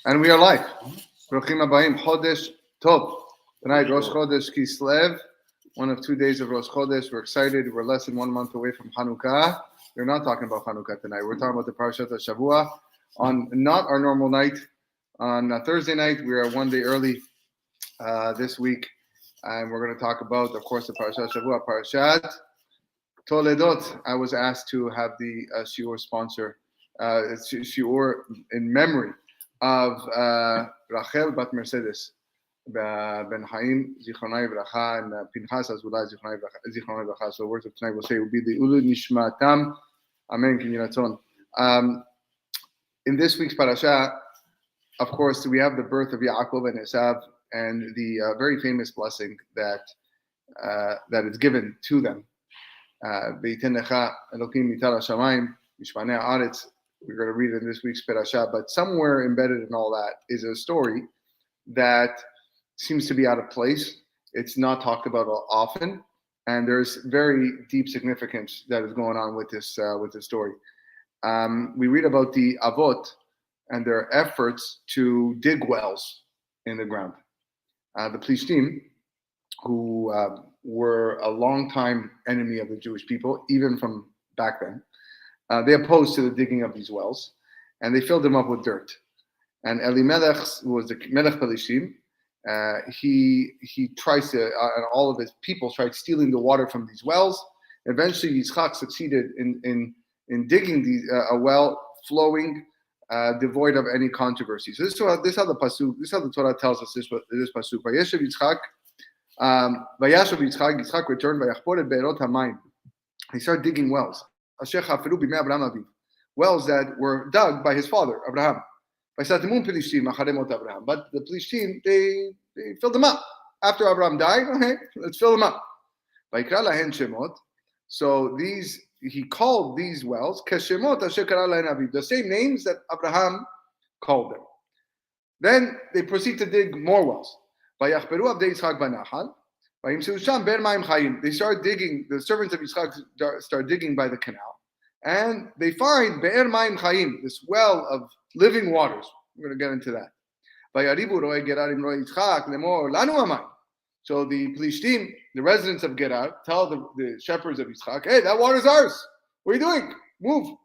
And we are live. Bruchim Habayim, Chodesh Tov. Tonight, Rosh Chodesh Kislev, one of 2 days of Rosh Chodesh. We're excited. We're less than 1 month away from Hanukkah. We're not talking about Hanukkah tonight. We're talking about the Parashat HaShavua on not our normal night. On Thursday night, we are 1 day early this week. And we're going to talk about, of course, the Parashat HaShavua, Parashat Toledot. I was asked to have the shiur sponsor, shiur in memory of Rachel Bat Mercedes Ben Chaim Zichrona Yivracha and Pinchas Friedman Zichrona Yivracha. So words of tonight will say will be the Ulu Nishmatam Amen Kinyaton. In this week's parasha, of course, we have the birth of Yaakov and Esav and the very famous blessing that is given to them. Beitenecha Elokim Mitar Hashamayim Mishpanei Haaretz. We're going to read it in this week's parasha, but somewhere embedded in all that is a story that seems to be out of place. It's not talked about often, and there's very deep significance that is going on with this story. We read about the Avot and their efforts to dig wells in the ground. The Plishtim, who were a longtime enemy of the Jewish people, even from back then, they opposed to the digging of these wells, and they filled them up with dirt. And Elimelech, who was the Melech Pelishtim, he tries to, and all of his people tried stealing the water from these wells. Eventually, Yitzhak succeeded in digging a well flowing, devoid of any controversy. So this is how the Torah tells us this pasuk. Vayeshev Yitzhak, Yitzhak returned. Vayachpor et be'erot hamayim. He started digging wells. Wells that were dug by his father, Abraham. But the Plishtim, they filled them up. After Abraham died, okay, let's fill them up. So he called these wells the same names that Abraham called them. Then they proceed to dig more wells. They start digging, the servants of Yitzhak start digging by the canal, and they find Be'er Mayim Chayim, this well of living waters. We're going to get into that. So the Plishtim, the residents of Gerar, tell the shepherds of Yitzhak, hey, that water's ours. What are you doing? Move.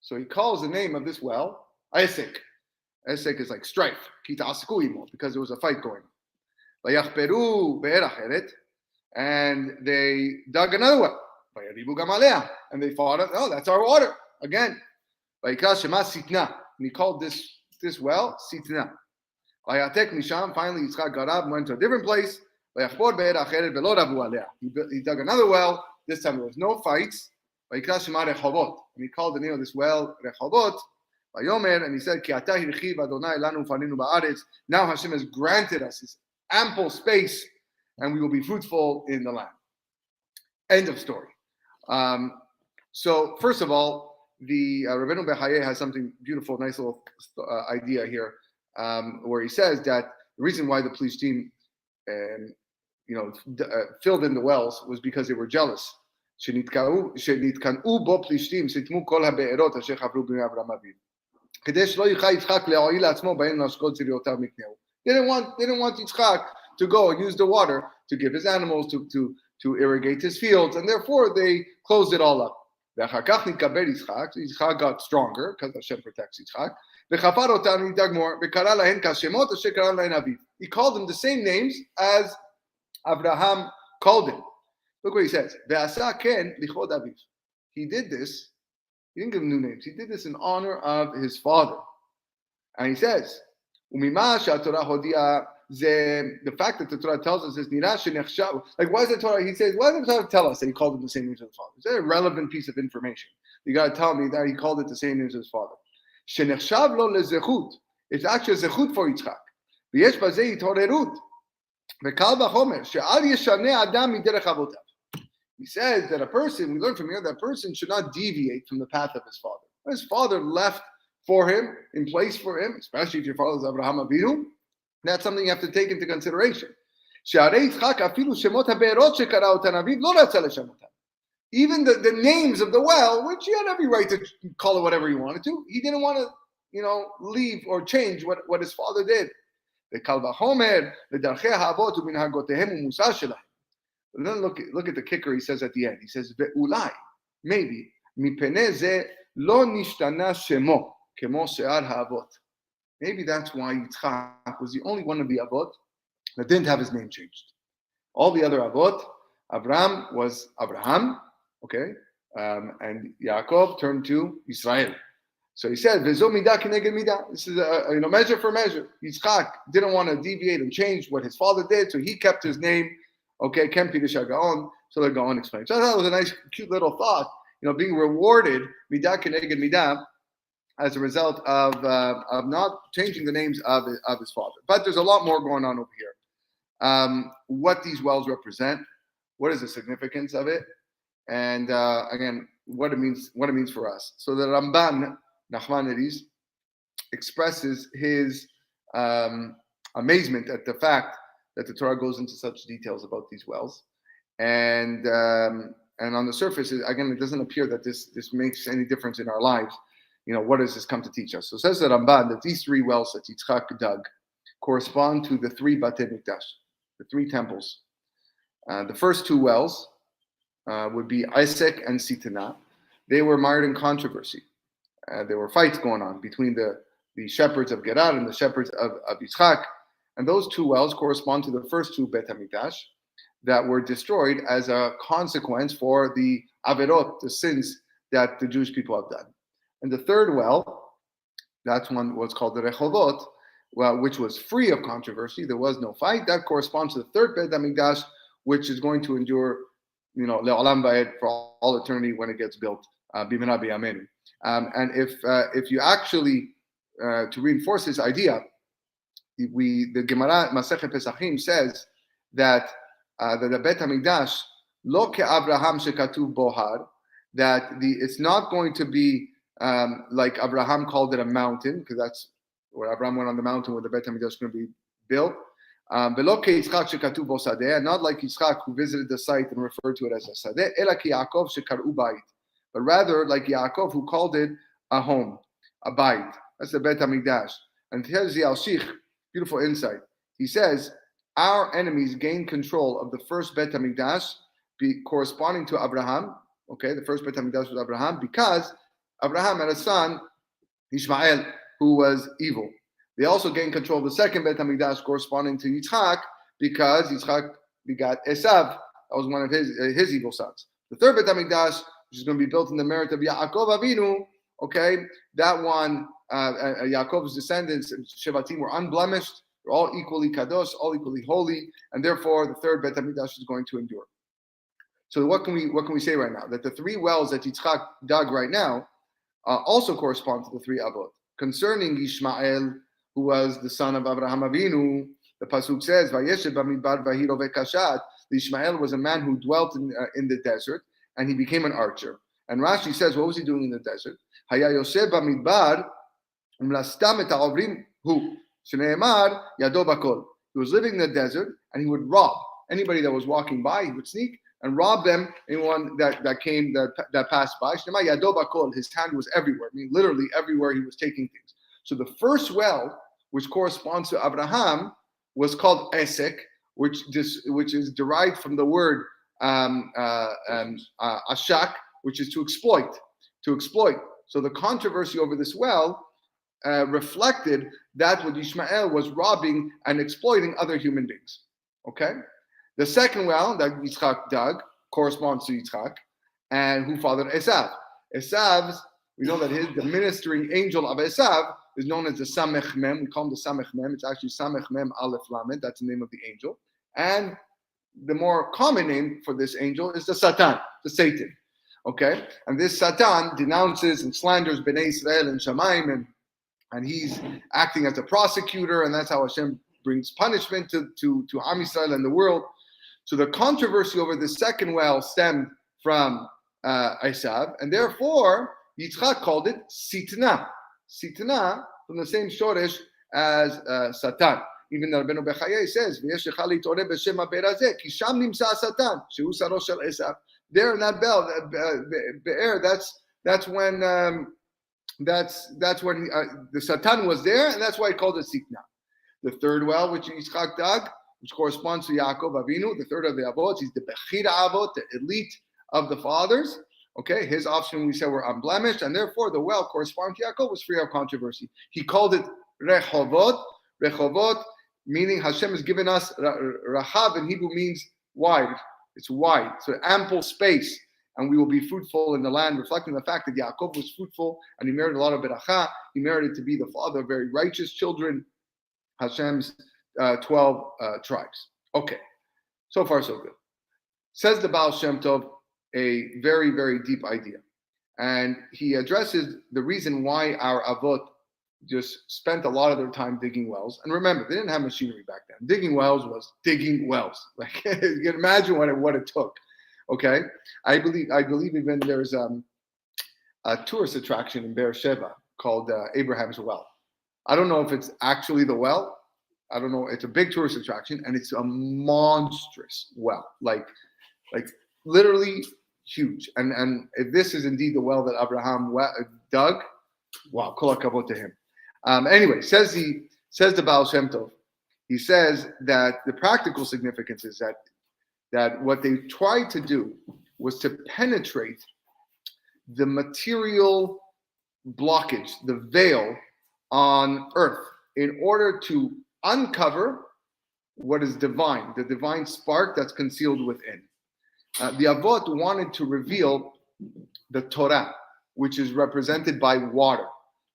So he calls the name of this well, Isaac. Esek is like strife, because there was a fight going on. And they dug another well. And they fought it. Oh, that's our water. Again. And he called this well Sitna. Finally, Yitzchak got up and went to a different place. He dug another well. This time there was no fights. And he called the name of this well Rehovot. And he said, now Hashem has granted us this ample space, and we will be fruitful in the land. End of story. So first of all, the Rabbeinu Behaye has something beautiful, nice little idea here, where he says that the reason why the Plishtim, filled in the wells was because they were jealous. They didn't want Yitzhak to go and use the water to give his animals, to irrigate his fields, and therefore they closed it all up. Yitzhak got stronger because Hashem protects Yitzhak. He dug more. He called them the same names as Abraham called him. Look what he says. He did this. He didn't give them new names. He did this in honor of his father. And he says, the fact that the Torah tells us this, like why is the Torah, he says, why does the Torah tell us that he called him the same names as his father? It's a relevant piece of information. You got to tell me that he called it the same names as his father. It's actually a zechut for Yitzhak. He says that we learn from here that a person should not deviate from the path of his father. His father left for him, in place for him, especially if your father is Abraham Avinu, that's something you have to take into consideration. even the names of the well, which he had every right to call it whatever he wanted to, he didn't want to, leave or change what his father did. The Kalva Homer, the Darchei Ha'avot u'minhagotehem u'musa shelahim. But then look at the kicker he says at the end. He says, Ve'ulai, maybe, mipnei ze lo nishtana shemo, kemo she'ar ha'avot. Maybe that's why Yitzhak was the only one of the Avot that didn't have his name changed. All the other Avot, Abraham was Abraham, okay, and Yaakov turned to Israel. So he said, "Vezo midah keneged midah." This is a measure for measure. Yitzhak didn't want to deviate and change what his father did, so he kept his name. Okay, Ken Pidish Gaon. So the Gaon explained. So I thought it was a nice, cute little thought. Being rewarded midah keneged midah as a result of not changing the names of his father. But there's a lot more going on over here. What these wells represent, what is the significance of it, and again, what it means for us. So the Ramban Nachmanides expresses his amazement at the fact that the Torah goes into such details about these wells, and on the surface, again, it doesn't appear that this makes any difference in our lives. What does this come to teach us? So it says the Ramban that these three wells that Yitzhak dug correspond to the three Batei Mikdash, the three temples. The first two wells would be Isaac and Sitana. They were mired in controversy. There were fights going on between the shepherds of Gerar and the shepherds of Yitzhak. And those two wells correspond to the first two Bet HaMikdash that were destroyed as a consequence for the Averot, the sins that the Jewish people have done. And the third well, that one was called the Rehovot, which was free of controversy. There was no fight. That corresponds to the third Bet HaMikdash, which is going to endure, le'olam va'ed, for all eternity when it gets built. B'mina b'yameinu. And if you actually, to reinforce this idea, the Gemara Masechet Pesachim says that the Bet HaMikdash lo ke'Abraham shekatuv bohar, that it's not going to be like Abraham called it a mountain, because that's where Abraham went on the mountain where the Bet HaMikdash is going to be built. Velo ke'Yitzchak shekatuv bo sadeh, not like Yitzchak who visited the site and referred to it as a sadeh, ela ke'Yaakov shekar'u bayit, but rather like Yaakov who called it a home, a bayit. That's the Bet HaMikdash. And here's the Al-Shich, beautiful insight. He says, our enemies gained control of the first Bet HaMikdash corresponding to Abraham. Okay, the first Bet HaMikdash was Abraham, because Abraham had a son, Ishmael, who was evil. They also gained control of the second Bet HaMikdash corresponding to Yitzhak, because Yitzhak begot Esav. That was one of his evil sons. The third Bet HaMikdash, which is going to be built in the merit of Yaakov Avinu, okay, that one, Yaakov's descendants, Shevatim, were unblemished. They're all equally kadosh, all equally holy, and therefore the third Bet HaMikdash is going to endure. So what can we say right now? That the three wells that Yitzchak dug right now also correspond to the three Avot. Concerning Ishmael, who was the son of Abraham Avinu, the pasuk says, "Vayeshev b'midbar v'hiroveh kashat." Ishmael was a man who dwelt in the desert, and he became an archer. And Rashi says, what was he doing in the desert? Haya yosef b'midbar umlastam et ha'ovrim hu shneimar yado bakol. He was living in the desert, and he would rob anybody that was walking by. He would sneak and rob them. Anyone that passed by. Shneimar yado bakol. His hand was everywhere. I mean, literally everywhere he was taking things. So the first well, which corresponds to Abraham, was called Esek, which is derived from the word ashak, which is to exploit. So the controversy over this well reflected that what Ishmael was robbing and exploiting other human beings. Okay? The second well that Yitzhak dug corresponds to Yitzhak, and who fathered Esav. Esav's, we know that the ministering angel of Esav is known as the Samech Mem. We call him the Samech Mem. It's actually Samech Mem Aleph Lamed. That's the name of the angel. And the more common name for this angel is the Satan, the Satan. Okay? And this Satan denounces and slanders Bnei Israel and Shamayim, and he's acting as a prosecutor, and that's how Hashem brings punishment to Am Yisrael and the world. So the controversy over the second well stemmed from Esav, and therefore Yitzchak called it Sitna. Sitna from the same shoresh as Satan. Even though Rabbeinu Bechaye says, there in that bell, Be'er, that's when the Satan was there, and that's why he called it Sikna. The third well, which Yitzhak dug, which corresponds to Yaakov Avinu, the third of the Avot, he's the Bechira Avot, the elite of the fathers. Okay, his offspring we said were unblemished, and therefore the well corresponding to Yaakov was free of controversy. He called it Rehovot. Rehovot, meaning Hashem has given us, Rahav in Hebrew means wide. It's wide, so ample space, and we will be fruitful in the land, reflecting the fact that Yaakov was fruitful and he merited a lot of beracha. He merited to be the father of very righteous children, Hashem's 12 tribes. Okay, so far so good. Says the Baal Shem Tov a very, very deep idea. And he addresses the reason why our Avot just spent a lot of their time digging wells. And remember, they didn't have machinery back then. Digging wells was digging wells. Like you can imagine what it took. Okay, I believe even there's a tourist attraction in Beersheba called Abraham's Well. I don't know if it's actually the well. I don't know. It's a big tourist attraction, and it's a monstrous well, like literally huge. And if this is indeed the well that Abraham dug, wow, kol hakavod to him. Anyway, says the Baal Shem Tov. He says that the practical significance is that what they tried to do was to penetrate the material blockage, the veil on earth, in order to uncover what is divine, the divine spark that's concealed within. The Avot wanted to reveal the Torah, which is represented by water,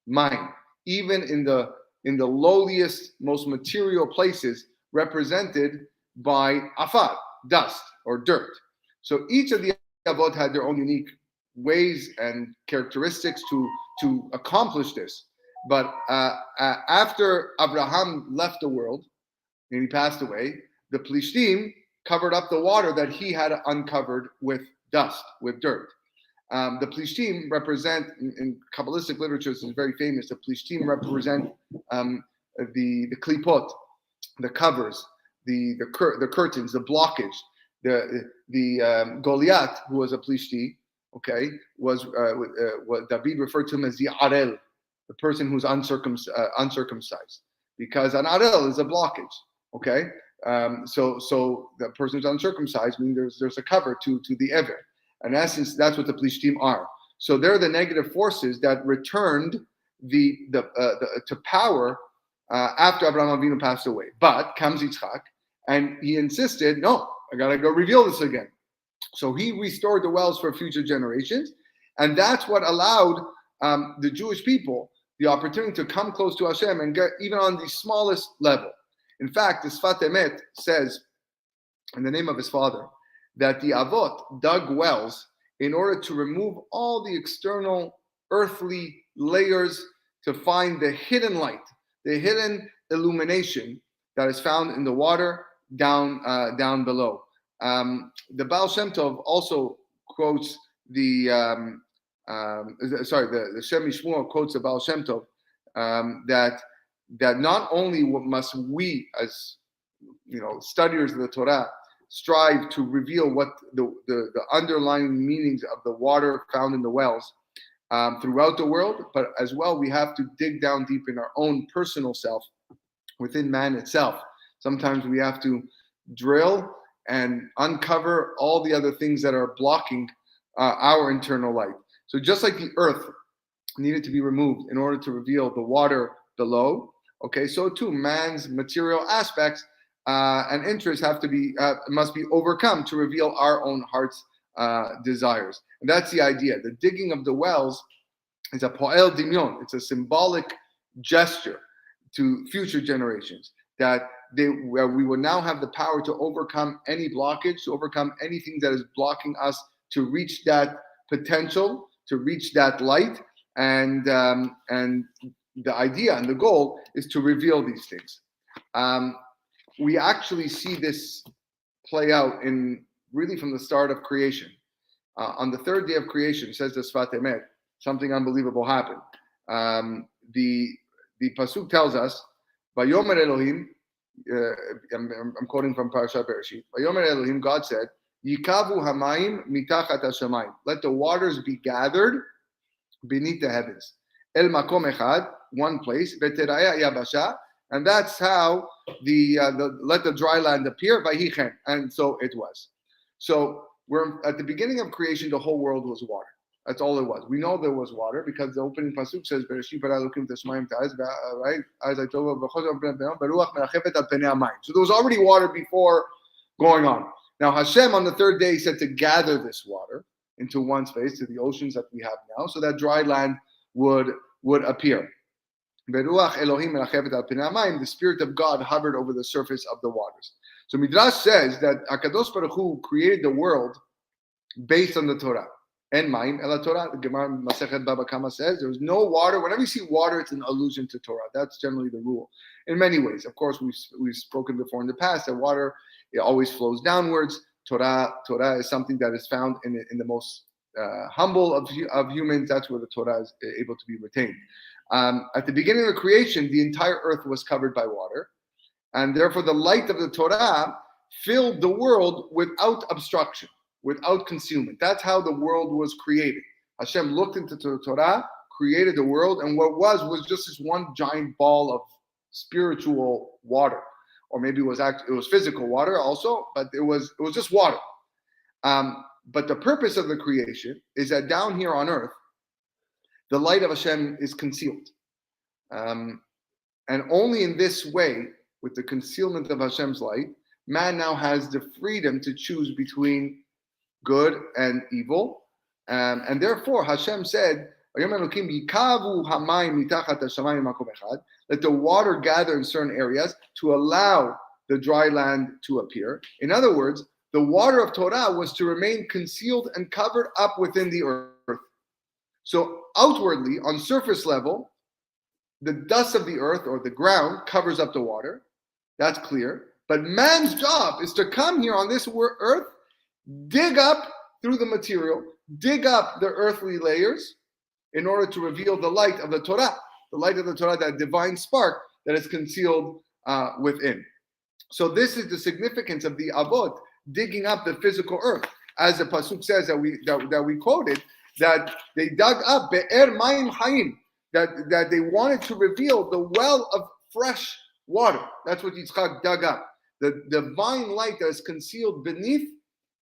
mayim, even in the lowliest, most material places, represented by afar, dust or dirt. So each of the Avot had their own unique ways and characteristics to accomplish this. But after Abraham left the world and he passed away, the Plishtim covered up the water that he had uncovered with dust, with dirt. The Plishtim represent, in Kabbalistic literature, this is very famous, the Plishtim represent the klipot, the covers, the curtains, the blockage. The Goliath, who was a Plishti, okay, was what David referred to him as the Arel, the person who's uncircumcised, because an Arel is a blockage, okay. So the person who's uncircumcised means there's a cover to the Ever. In essence, that's what the Plishtim are. So they're the negative forces that returned to power after Abraham Avinu passed away. But comes Yitzhak, and he insisted, no, I gotta go reveal this again. So he restored the wells for future generations, and that's what allowed the Jewish people the opportunity to come close to Hashem and get even on the smallest level. In fact, the Sfat Emet says, in the name of his father, that the Avot dug wells in order to remove all the external earthly layers to find the hidden light, the hidden illumination that is found in the water down below. The Baal Shem Tov also quotes the Shem Yishmuel quotes the Baal Shem Tov that not only must we, as studiers of the Torah, strive to reveal what the underlying meanings of the water found in the wells throughout the world, but as well we have to dig down deep in our own personal self, within man itself. Sometimes we have to drill and uncover all the other things that are blocking our internal light. So just like the earth needed to be removed in order to reveal the water below, okay, so too man's material aspects and interests must be overcome to reveal our own heart's desires. And that's the idea. The digging of the wells is a po'el dimyon. It's a symbolic gesture to future generations that we will now have the power to overcome any blockage, to overcome anything that is blocking us to reach that potential, to reach that light. And the idea and the goal is to reveal these things. We actually see this play out really from the start of creation. On the third day of creation, says the Sfat Emet, something unbelievable happened. The pasuk tells us, "Vayomer Elohim." I'm quoting from Parashat Bereshit. "Vayomer Elohim," God said, Yikavu hamayim mitachat hashamayim. Let the waters be gathered beneath the heavens. El makom echad, one place. Veteraya yabasha, and that's how the let the dry land appear. Vayichen, and so it was. So we're at the beginning of creation. The whole world was water. That's all it was. We know there was water because the opening pasuk says, "Bereshit bara Elokim tesmayim ta'az," right? As I told you, beruach merachefet al penei hamayim. So there was already water before going on. Now Hashem on the third day said to gather this water into one space, to the oceans that we have now, so that dry land would appear. Beruach Elohim merachefet al penei hamayim. The Spirit of God hovered over the surface of the waters. So Midrash says that HaKadosh Baruch Hu created the world based on the Torah. And Mayim Ela Torah. The Gemara Masechet Baba Kama says there was no water. Whenever you see water, it's an allusion to Torah. That's generally the rule. In many ways, of course, we've spoken before in the past that water, it always flows downwards. Torah is something that is found in the most humble of humans. That's where the Torah is able to be retained. At the beginning of the creation, the entire earth was covered by water, and therefore the light of the Torah filled the world without obstruction, without concealment. That's how the world was created. Hashem looked into the Torah, created the world, and what was just this one giant ball of spiritual water, or maybe it was physical water also, but it was just water. But the purpose of the creation is that down here on earth, the light of Hashem is concealed, and only in this way, with the concealment of Hashem's light, man now has the freedom to choose between good and evil, and therefore Hashem said, "Let the water gather in certain areas to allow the dry land to appear." In other words, the water of Torah was to remain concealed and covered up within the earth. So outwardly, on surface level, the dust of the earth or the ground covers up the water. That's clear. But man's job is to come here on this earth, dig up through the material, dig up the earthly layers in order to reveal the light of the Torah, that divine spark that is concealed within. So this is the significance of the Avot, digging up the physical earth. As the Pasuk says that we quoted, that they dug up Be'er Mayim Hayim, that they wanted to reveal the well of fresh water. That's what Yitzhak dug up. The divine light that is concealed beneath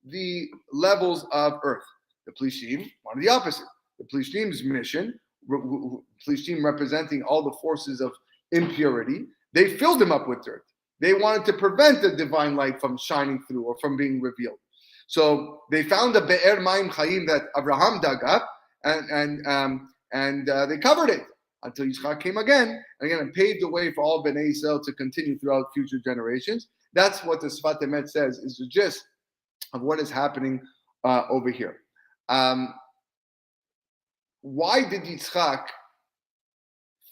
the levels of earth. The Plishtim wanted the opposite. The Plishtim's mission, Plishtim representing all the forces of impurity, they filled them up with dirt. They wanted to prevent the divine light from shining through or from being revealed. So they found the Be'er Mayim Chayim that Abraham dug up, and they covered it until Yitzhak came again and paved the way for all Bnei Yisrael to continue throughout future generations. That's what the Sfat Emet says is the gist of what is happening over here. Why did Yitzhak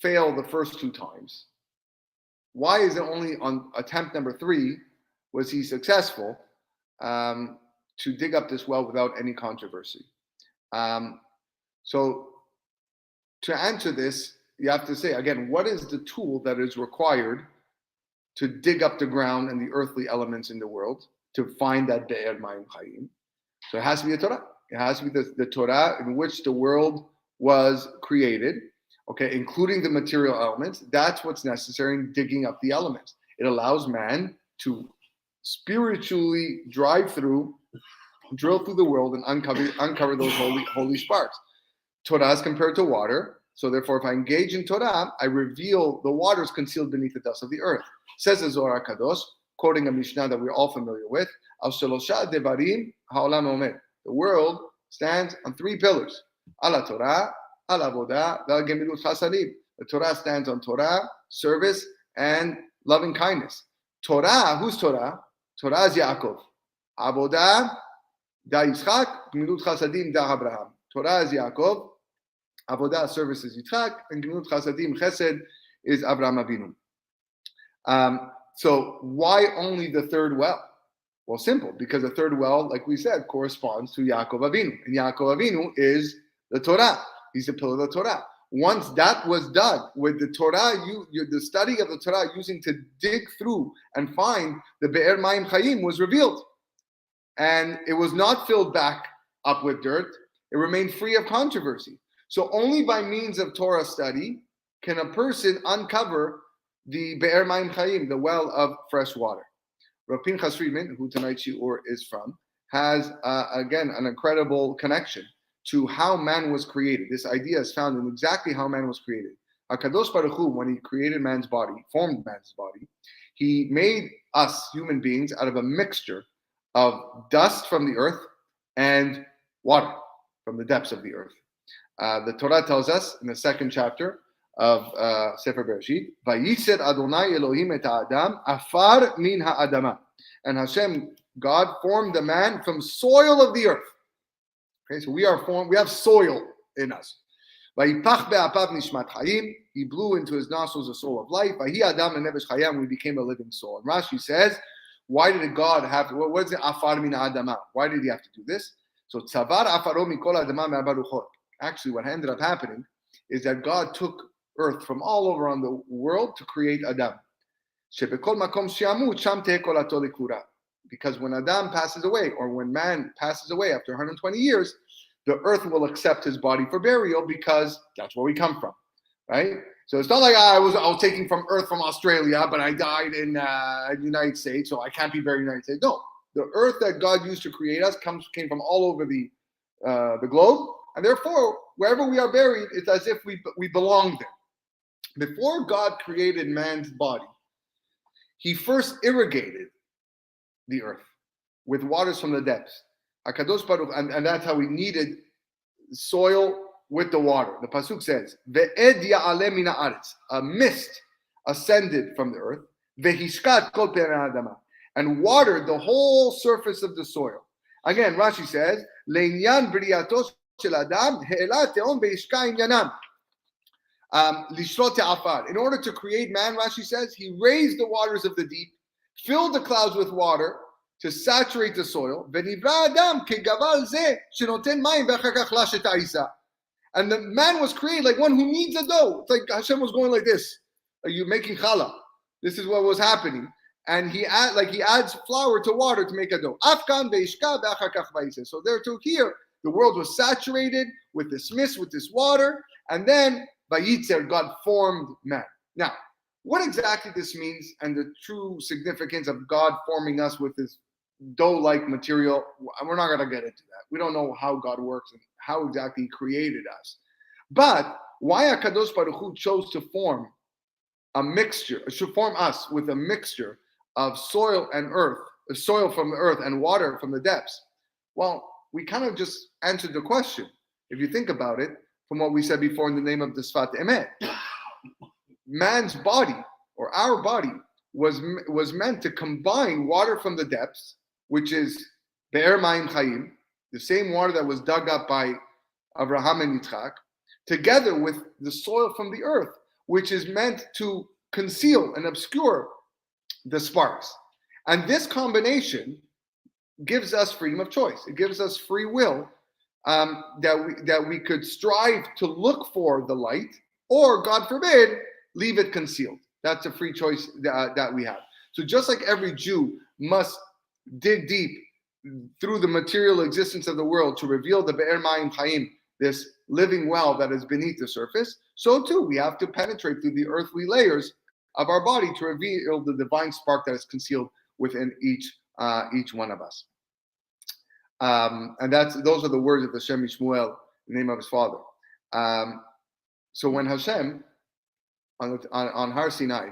fail the first two times? Why is it only on attempt number 3 was he successful to dig up this well without any controversy? So to answer this, you have to say, again, what is the tool that is required to dig up the ground and the earthly elements in the world to find that Be'er Mayim Chayim? So it has to be the Torah. It has to be the Torah in which the world was created, okay, including the material elements. That's what's necessary in digging up the elements. It allows man to spiritually drill through the world and uncover those holy sparks. Torah is compared to water, so therefore if I engage in Torah, I reveal the waters concealed beneath the dust of the earth. Says the Zohar Kadosh, quoting a Mishnah that we're all familiar with, Al Shalosha Devarim Ha'olam Omed. The world stands on 3 pillars. Ala Torah, Ala Avodah, Val Gemilut Chasadim. The Torah stands on Torah, service, and loving kindness. Torah, who's Torah? Torah is Yaakov. Avodah, Da Yitzchak, Gemilut Chasadim, Da Abraham. Torah is Yaakov, Avodah, service is Yitzhak, and Gemilut Chasadim, Chesed is Abraham Avinu. So why only the third well? Well, simple, because the third well, like we said, corresponds to Yaakov Avinu. And Yaakov Avinu is the Torah. He's the pillar of the Torah. Once that was done, with the Torah, the study of the Torah using to dig through and find the Be'er Mayim Chayim was revealed. and it was not filled back up with dirt. It remained free of controversy. So only by means of Torah study can a person uncover the Be'er Mayim Chayim, the well of fresh water. R Pinchas Friedman, who tonight's shiur is from, has again an incredible connection to how man was created. This idea is found in exactly how man was created. HaKadosh Baruch Hu, when he created man's body, formed man's body, he made us human beings out of a mixture of dust from the earth and water from the depths of the earth. The Torah tells us in the second chapter of Sefer Bereshit, Vayised Adonai Elohim et ha'adam afar min ha'adama. And Hashem, God, formed the man from soil of the earth. Okay, so we are formed, we have soil in us. Vayipach be'apav nishmat chayim. He blew into his nostrils a soul of life. Vahi adam lenevesh chayam. We became a living soul. And Rashi says, why did God have to, what is it, afar min ha'adama? Why did he have to do this? So tzavar afaro mikol adama me'abaruchot. Actually, what ended up happening is that God took earth from all over on the world to create Adam. Because when Adam passes away, or when man passes away after 120 years, the earth will accept his body for burial because that's where we come from, right? So it's not like I was taken from earth from Australia, but I died in the United States, so I can't be buried in the United States. No, the earth that God used to create us came from all over the globe. And therefore, wherever we are buried, it's as if we belong there. Before God created man's body, he first irrigated the earth with waters from the depths. HaKadosh Baruch, and that's how we needed soil with the water. The Pasuk says, Ve'ed ya'aleh min ha'aretz. A mist ascended from the earth. Ve'hishkat kol pei ha'adama. And watered the whole surface of the soil. Again, Rashi says, Le'inyan b'riyatos in order to create man, Rashi says, he raised the waters of the deep, filled the clouds with water to saturate the soil. And the man was created like one who needs a dough. It's like Hashem was going like this. Are you making challah? This is what was happening. And he adds flour to water to make a dough. So there too here, the world was saturated with this mist, with this water, and then Vayitzer, God formed man. Now, what exactly this means and the true significance of God forming us with this dough-like material, we're not going to get into that. We don't know how God works and how exactly he created us. But why HaKadosh Baruch Hu chose to form us with a mixture of soil and earth, soil from the earth and water from the depths? Well, we kind of just answered the question, if you think about it, from what we said before in the name of the Sfat Emet. Man's body, or our body, was meant to combine water from the depths, which is Be'er Mayim Chayim, the same water that was dug up by Abraham and Yitzhak, together with the soil from the earth, which is meant to conceal and obscure the sparks. And this combination gives us freedom of choice. It gives us free will that we could strive to look for the light, or God forbid, leave it concealed. That's a free choice that we have. So just like every Jew must dig deep through the material existence of the world to reveal the Be'er Mayim Chayim, this living well that is beneath the surface, so too we have to penetrate through the earthly layers of our body to reveal the divine spark that is concealed within each one of us. And those are the words of the Shem Yishmuel, the name of his father. So when Hashem, on Har Sinai,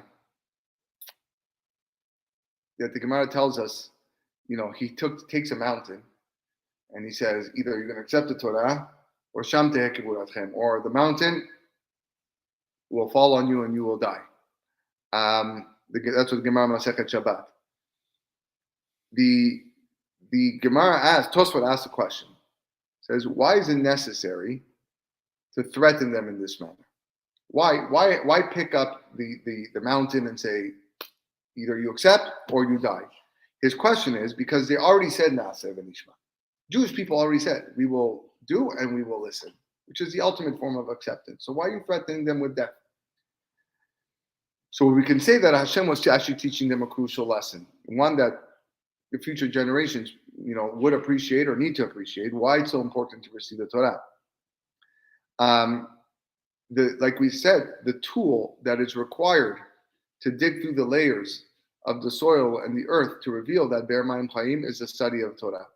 that the Gemara tells us, he takes a mountain, and he says, either you're going to accept the Torah, or Sham teheh kivuratchem, or the mountain will fall on you and you will die. That's what the Gemara Masechet Shabbat. The Gemara Tosfot asked a question. It says, why is it necessary to threaten them in this manner? Why pick up the mountain and say, either you accept or you die? His question is because they already said Na'aseh v'nishma. Jewish people already said, we will do and we will listen, which is the ultimate form of acceptance. So why are you threatening them with death? So we can say that Hashem was actually teaching them a crucial lesson, one that the future generations would appreciate or need to appreciate why it's so important to receive the Torah. Like we said, the tool that is required to dig through the layers of the soil and the earth to reveal that Be'er Mayim Chaim is the study of Torah.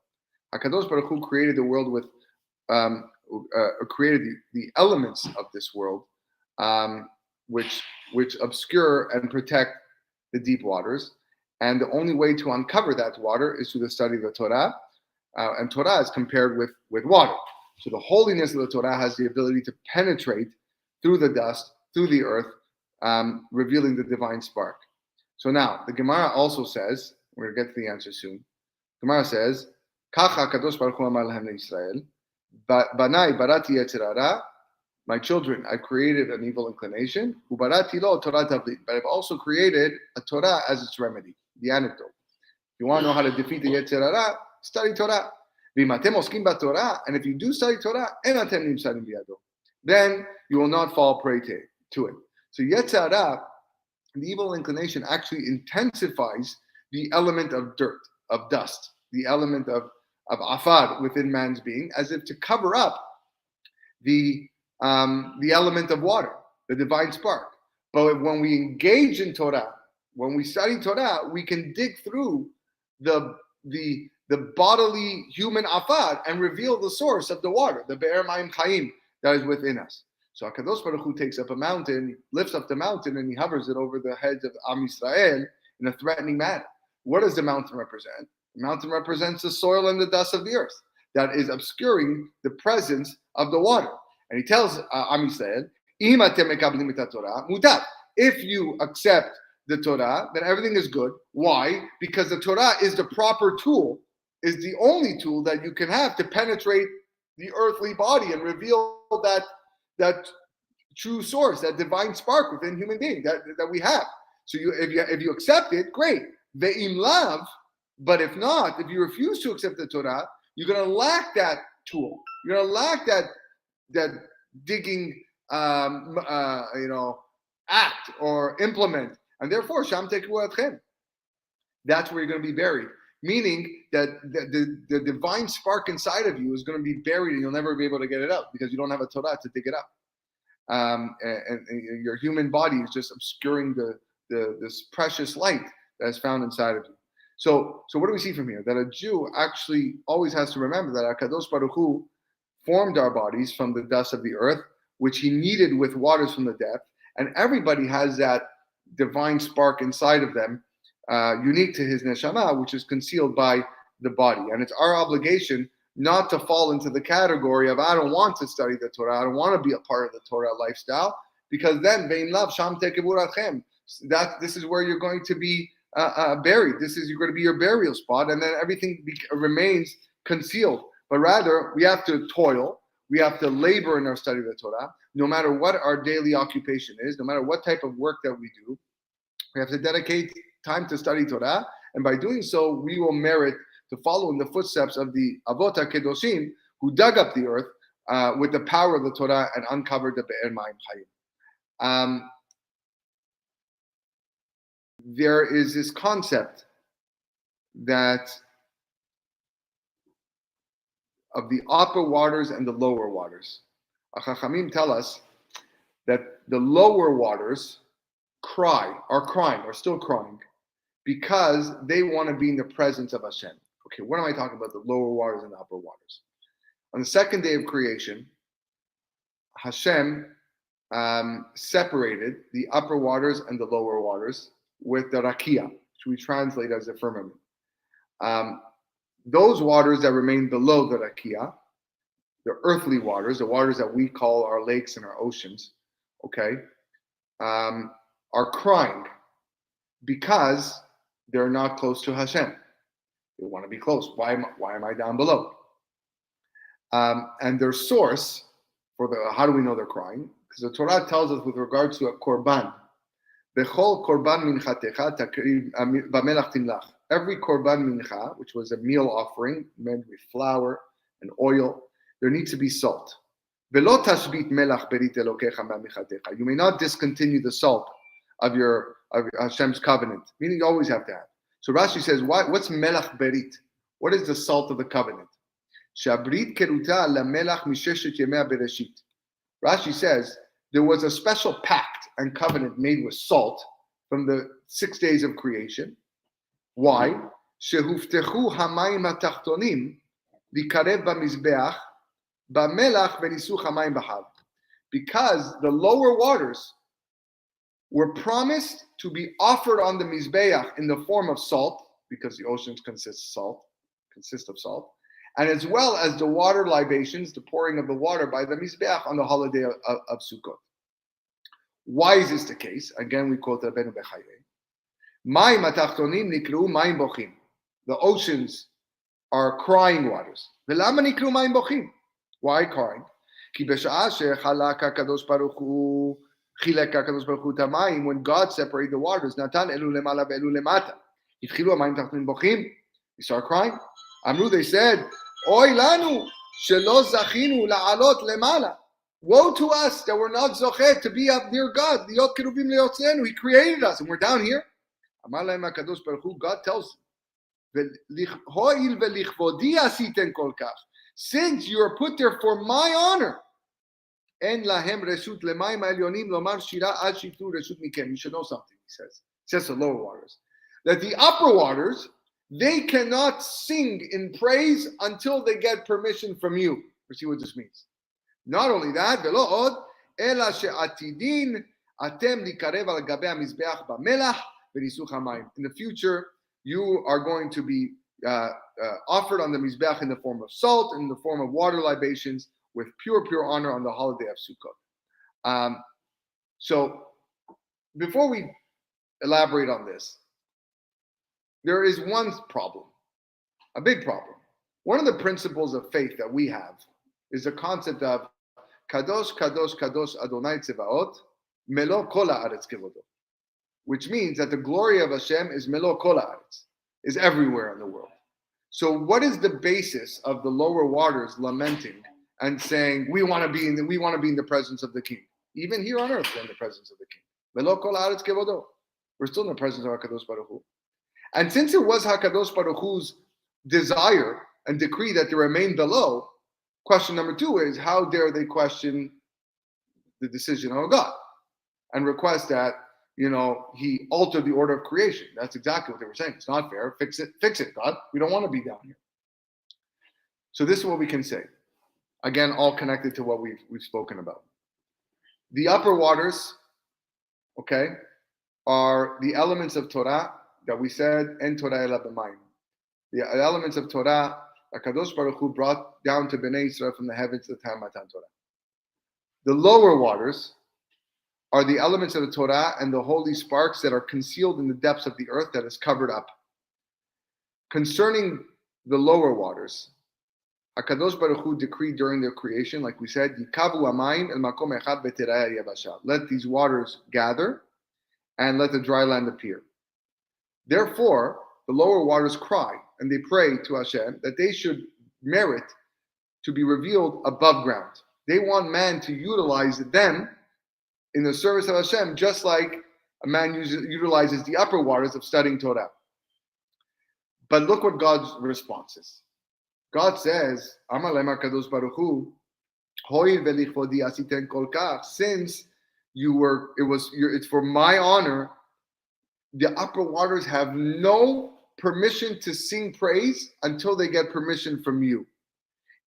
HaKadosh Baruch Hu created the world with, created the elements of this world, which obscure and protect the deep waters. And the only way to uncover that water is through the study of the Torah. And Torah is compared with water. So the holiness of the Torah has the ability to penetrate through the dust, through the earth, revealing the divine spark. So now, the Gemara also says, we're going to get to the answer soon. Gemara says, Kacha Kadosh Baruch Hu Amar Lahem Yisrael, Banai barati yetzer hara, my children, I've created an evil inclination, Ubarati lo Torah tavlit, but I've also created a Torah as its remedy, the antidote. If you want to know how to defeat the yetzer hara, study Torah. V'matem oskim b'Torah, and if you do study Torah, en atem nimsadim biyado, then you will not fall prey to it. So yetzer hara, the evil inclination, actually intensifies the element of dirt, of dust, the element of afar within man's being, as if to cover up the element of water, the divine spark. But when we engage in Torah, when we study Torah, we can dig through the bodily human afar and reveal the source of the water, the Be'er Mayim Chaim that is within us. So HaKadosh Baruch Hu takes up a mountain, lifts up the mountain, and he hovers it over the heads of Am Yisrael in a threatening manner. What does the mountain represent? The mountain represents the soil and the dust of the earth that is obscuring the presence of the water. And he tells Am Yisrael, if you accept the Torah, then everything is good. Why? Because the Torah is the proper tool, is the only tool that you can have to penetrate the earthly body and reveal that true source, that divine spark within human being that we have. So if you accept it, great. Ve'im lav, but if not, if you refuse to accept the Torah, you're going to lack that tool. You're going to lack that digging, act or implement, and therefore sham teku atchem. That's where you're going to be buried. Meaning that the divine spark inside of you is going to be buried, and you'll never be able to get it out because you don't have a Torah to dig it up. And your human body is just obscuring this precious light that is found inside of you. So what do we see from here? That a Jew actually always has to remember that HaKadosh Baruch Hu formed our bodies from the dust of the earth, which he kneaded with waters from the depth, and everybody has that divine spark inside of them, unique to his neshama, which is concealed by the body. And it's our obligation not to fall into the category of, I don't want to study the Torah, I don't want to be a part of the Torah lifestyle, because then, ve'im lav sham tekevur atchem, this is where you're going to be buried. You're going to be your burial spot, and then everything remains concealed. But rather, we have to toil, we have to labor in our study of the Torah, no matter what our daily occupation is, no matter what type of work that we do, we have to dedicate time to study Torah, and by doing so, we will merit to follow in the footsteps of the Avot HaKedoshim who dug up the earth with the power of the Torah and uncovered the Be'er Mayim Chaim. There is this concept that of the upper waters and the lower waters. Chachamim tell us that the lower waters are still crying, because they want to be in the presence of Hashem. Okay, what am I talking about? The lower waters and the upper waters. On the second day of creation, Hashem separated the upper waters and the lower waters with the rakia, which we translate as the firmament. Those waters that remain below the rakia, the earthly waters, the waters that we call our lakes and our oceans, okay, are crying because they're not close to Hashem. They want to be close. Why am I down below? And their source how do we know they're crying? Because the Torah tells us with regards to a korban, Bechol korban minchatecha b'melach timlach. Every korban mincha, which was a meal offering made with flour and oil, there needs to be salt. Velo tashbit melach berit elokecha b'michatecha. You may not discontinue the salt of Hashem's covenant, meaning you always have to have. So Rashi says, what's melach berit? What is the salt of the covenant? Shabrit keruta lamelach misheshet yemei bereshit. Rashi says there was a special pact and covenant made with salt from the 6 days of creation. Why? Shehuftechu hamayim hatachtonim likarev b'mizbeach b'melach v'nisuch hamayim b'hav. Because the lower waters were promised to be offered on the mizbeach in the form of salt, because the oceans consist of salt, and as well as the water libations, the pouring of the water by the mizbeach on the holiday of Sukkot. Why is this the case? Again, we quote Rabbeinu Bechayei. Mayim hatachtonim nikru mayim bochim. The oceans are crying waters. V'lama nikru mayim bochim? Why crying? Ki b'sha'ah shechalak HaKadosh Baruch Hu chilek HaKadosh Baruch Hu tamayim, when God separated the waters, natan elu lemala ve'elu lemata. Yitchilu hamayim tachtonim bochim. They start crying. Amru, they said, Oy lanu shelo zachinu la'alot lemala. Woe to us that we're not zochet to be up near God. Liot keruvim leotzenu. He created us and we're down here. Amar lahem HaKadosh Baruch Hu, God tells them, Ho'il velichvodi asiten kol kach. Since you are put there for my honor, en lahem reshut lemayim ha'elyonim lomar shira ad shitru reshut mikem. You should know something, he says. He says the lower waters. That the upper waters, they cannot sing in praise until they get permission from you. You see what this means. Not only that, velo od, ela she'atidin atem likarev al gabe hamizbeach b'melach v'nisuch hamayim. In the future, you are going to be offered on the mizbeach in the form of salt, in the form of water libations, with pure honor on the holiday of Sukkot. So, before we elaborate on this, there is one problem, a big problem. One of the principles of faith that we have is the concept of Kadosh, Kadosh, Kadosh Adonai Tzevaot, Melo Kol Haaretz Kevodo, which means that the glory of Hashem is Melo Kol Haaretz, is everywhere in the world. So what is the basis of the lower waters lamenting and saying, we want to be in the presence of the King? Even here on earth, we're in the presence of the King. Melo Kol Haaretz Kevodo. We're still in the presence of HaKadosh Baruch Hu. And since it was HaKadosh Baruch Hu's desire and decree that they remain below, question number 2 is, how dare they question the decision of God and request that, he altered the order of creation? That's exactly what they were saying. It's not fair. Fix it, God. We don't want to be down here. So this is what we can say. Again, all connected to what we've spoken about. The upper waters, are the elements of Torah that we said, En Torah ela b'mayim. The elements of Torah that Kadosh Baruch Hu brought down to Bnei Israel from the heavens at the time of Matan Torah. The lower waters are the elements of the Torah and the holy sparks that are concealed in the depths of the earth that is covered up. Concerning the lower waters, HaKadosh Baruch Hu decreed during their creation, like we said, Yikavu hamayim el makom echad v'teraya yavasha. Let these waters gather and let the dry land appear. Therefore, the lower waters cry and they pray to Hashem that they should merit to be revealed above ground. They want man to utilize them in the service of Hashem, just like a man utilizes the upper waters of studying Torah. But look what God's response is. God says, Amar lehem HaKadosh Baruch Hu, Ho'il velichvodi asiten kol kach, since it's for my honor, the upper waters have no permission to sing praise until they get permission from you.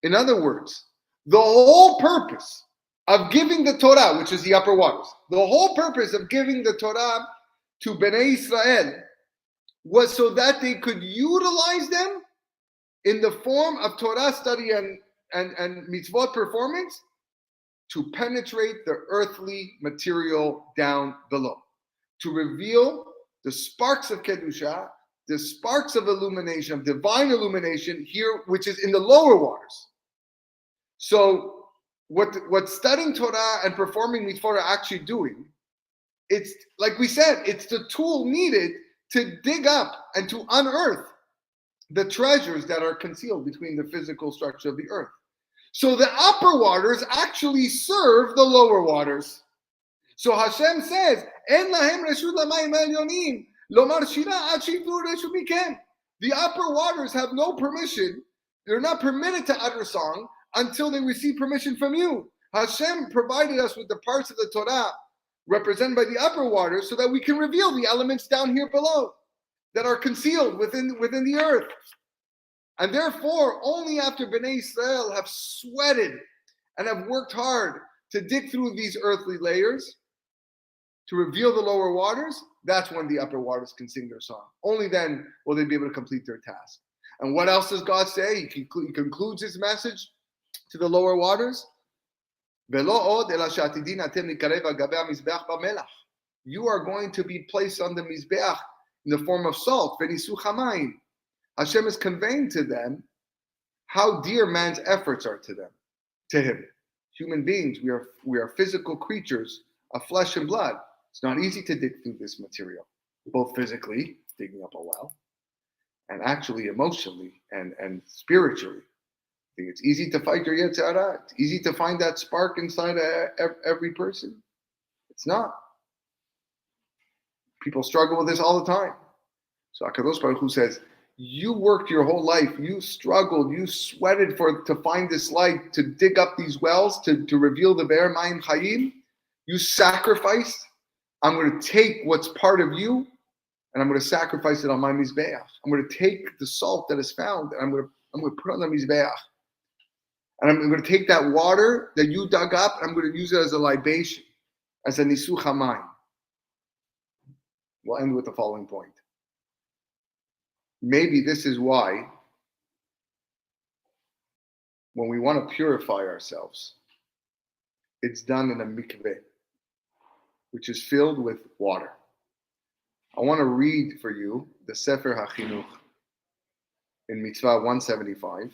In other words, the whole purpose of giving the Torah, which is the upper waters, the whole purpose of giving the Torah to Bnei Israel was so that they could utilize them in the form of Torah study and mitzvot performance to penetrate the earthly material down below, to reveal the sparks of Kedusha, the sparks of illumination, of divine illumination here, which is in the lower waters. So what studying Torah and performing mitzvot are actually doing, it's, like we said, it's the tool needed to dig up and to unearth the treasures that are concealed between the physical structure of the earth. So the upper waters actually serve the lower waters. So Hashem says, En lahem reshut lamayim elyonim, lomar shira ad shitru reshut mikem. The upper waters have no permission. They're not permitted to utter song until they receive permission from you. Hashem provided us with the parts of the Torah represented by the upper waters so that we can reveal the elements down here below that are concealed within the earth. And therefore, only after Bnei Israel have sweated and have worked hard to dig through these earthly layers to reveal the lower waters, that's when the upper waters can sing their song. Only then will they be able to complete their task. And what else does God say? He concludes his message to the lower waters. You are going to be placed on the Mizbeach in the form of salt. Hashem is conveying to them how dear man's efforts are to him. Human beings, we are physical creatures of flesh and blood. It's not easy to dig through this material, both physically, digging up a well, and actually emotionally and spiritually. I think it's easy to fight your Yetzer Hara. It's easy to find that spark inside every person. It's not. People struggle with this all the time. So HaKadosh Baruch Hu says, you worked your whole life, you struggled, you sweated to find this light, to dig up these wells, to reveal the Be'er Mayim Chayim. You sacrificed. I'm going to take what's part of you, and I'm going to sacrifice it on my Mizbeach. I'm going to take the salt that is found, and I'm going to put it on the Mizbeach. And I'm going to take that water that you dug up, and I'm going to use it as a libation, as a Nisuch HaMayim. We'll end with the following point. Maybe this is why, when we want to purify ourselves, it's done in a mikveh, which is filled with water. I want to read for you the Sefer HaChinuch in Mitzvah 175,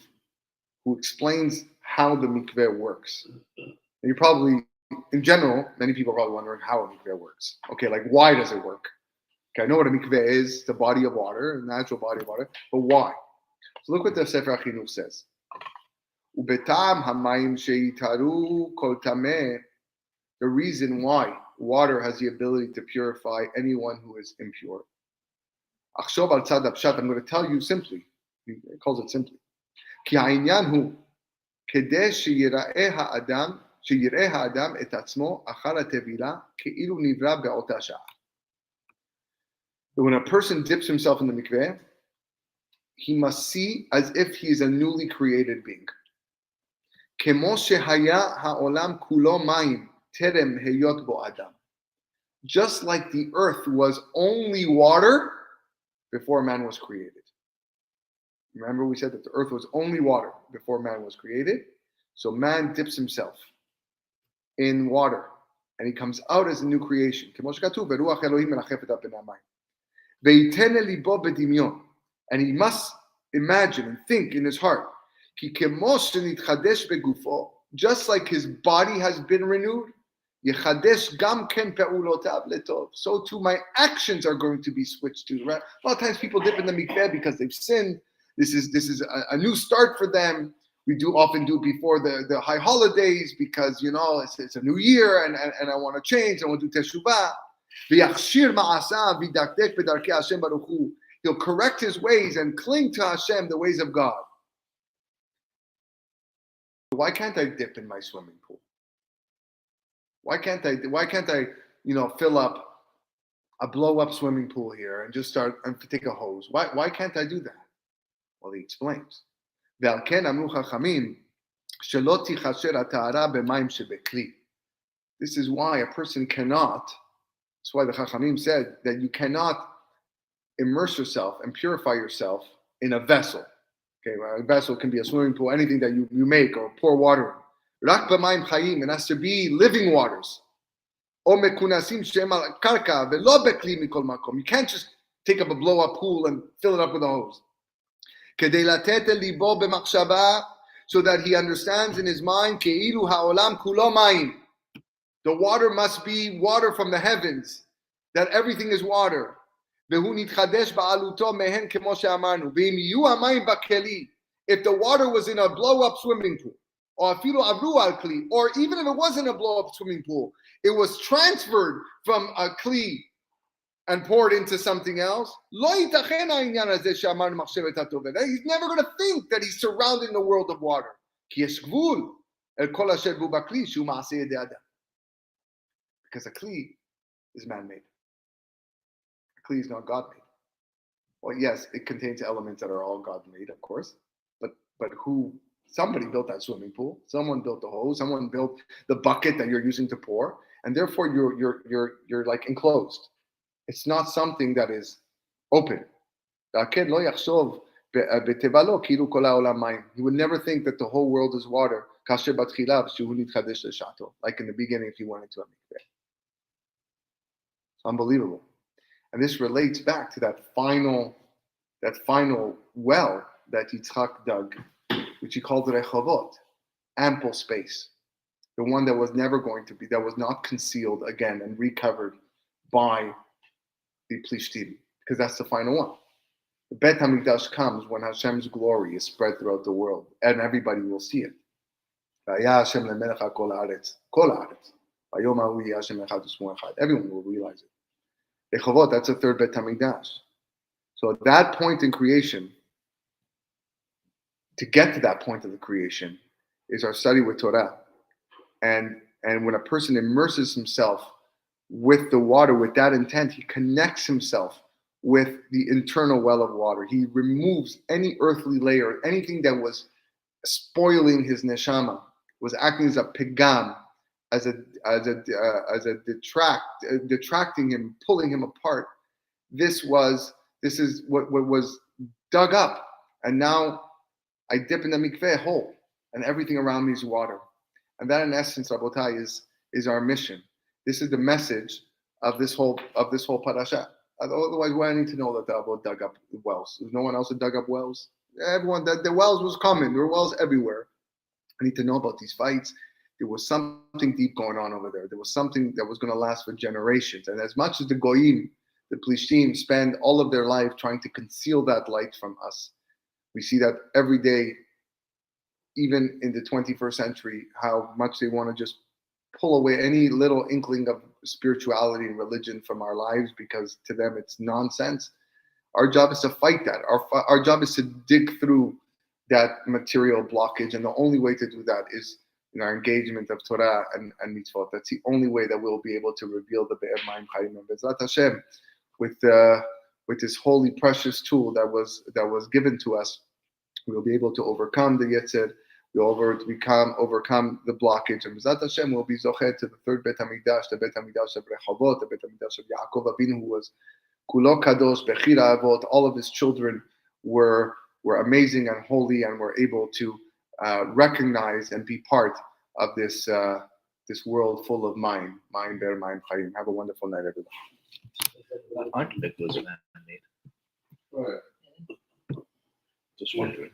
who explains how the mikveh works. And you probably, in general, many people are probably wondering how a mikveh works. Okay, like why does it work? Okay, I know what a mikveh is, the body of water, a natural body of water, but why? So look what the Sefer HaChinuch says. Ubetam hamayim sheitaru kol tameh. The reason why water has the ability to purify anyone who is impure. Achshov al tzad hapshat. I'm going to tell you simply. He calls it simply. Ki ha'inyan hu kedei sheyira'eh ha'adam et atzmo achar ha'tevila ke'ilu nivra be'ota sha'ah. When a person dips himself in the mikveh, he must see as if he is a newly created being. Kemo shehaya ha'olam kulo mayim terem heyot bo adam. Just like the earth was only water before man was created. Remember we said that the earth was only water before man was created. So man dips himself in water and he comes out as a new creation. And he must imagine and think in his heart, just like his body has been renewed, so too my actions are going to be switched to. Right? A lot of times people dip in the mikveh because they've sinned. This is a new start for them. We often do before the high holidays because it's a new year and I want to change. I want to do teshuvah. He'll correct his ways and cling to Hashem, the ways of God. Why can't I dip in my swimming pool? Why can't I fill up a blow-up swimming pool here and just start and take a hose? Why can't I do that? Well, he explains. This is why a person cannot. That's why the Chachamim said that you cannot immerse yourself and purify yourself in a vessel. Okay, well, a vessel can be a swimming pool, anything that you make or pour water in. Rak b'mayim chayim, it has to be living waters. O mekunasim shem al karka ve'lo bekli mikol makom. You can't just take up a blow-up pool and fill it up with a hose. Kedei latet libo b'machshava, so that he understands in his mind keilu ha'olam kulo mayim. The water must be water from the heavens, that everything is water. If the water was in a blow-up swimming pool, or even if it wasn't a blow-up swimming pool, it was transferred from a kli, and pour it into something else, he's never going to think that he's surrounding the world of water. Because a kli is man-made. A kli is not God-made. Well, yes, it contains elements that are all God-made, of course, but who? Somebody built that swimming pool. Someone built the hose. Someone built the bucket that you're using to pour, and therefore you're like enclosed. It's not something that is open. He would never think that the whole world is water. Like in the beginning, if he went into a mikveh. It's unbelievable. And this relates back to that final well that Yitzhak dug, which he called Rechavot, ample space. The one that was never going to be, that was not concealed again and recovered by the Plishtim, because that's the final one. The Bet HaMikdash comes when Hashem's glory is spread throughout the world, and everybody will see it. Everyone will realize it. Rechavot, that's the third Bet HaMikdash. So at that point in creation, to get to that point of the creation, is our study with Torah. And when a person immerses himself with the water, with that intent, he connects himself with the internal well of water. He removes any earthly layer, anything that was spoiling his neshama, was acting as a pigam, as a detracting him, pulling him apart. This is what was dug up, and now I dip in the mikveh whole, and everything around me is water. And that, in essence, Rabotai, is our mission. This is the message of this whole parasha. Otherwise, why I need to know that the Avot dug up wells? There's no one else that dug up wells. Everyone, the wells was common. There were wells everywhere. I need to know about these fights. There was something deep going on over there. There was something that was going to last for generations. And as much as the Goyim, the Plishtim, spend all of their life trying to conceal that light from us, we see that every day, even in the 21st century, how much they want to just pull away any little inkling of spirituality and religion from our lives, because to them it's nonsense. Our job is to fight that. Our job is to dig through that material blockage, and the only way to do that is in our engagement of Torah and mitzvot. That's the only way that we'll be able to reveal the Be'er Mayim Chayim and Bezrat Hashem with this holy, precious tool that was given to us. We'll be able to overcome the Yetzer. We'll overcome the blockage, and Bezrat Hashem will be zochet to the third Bet HaMikdash, the Bet HaMikdash of Rechavot, the Bet HaMikdash of Yaakov Avinu, who was Kulo Kadosh, Bechira Avot. All of his children were amazing and holy, and were able to recognize and be part of this world full of Mayim Ber Mayim Chayim. Have a wonderful night, everybody. Aren't liquids man-made? Right. Just wondering.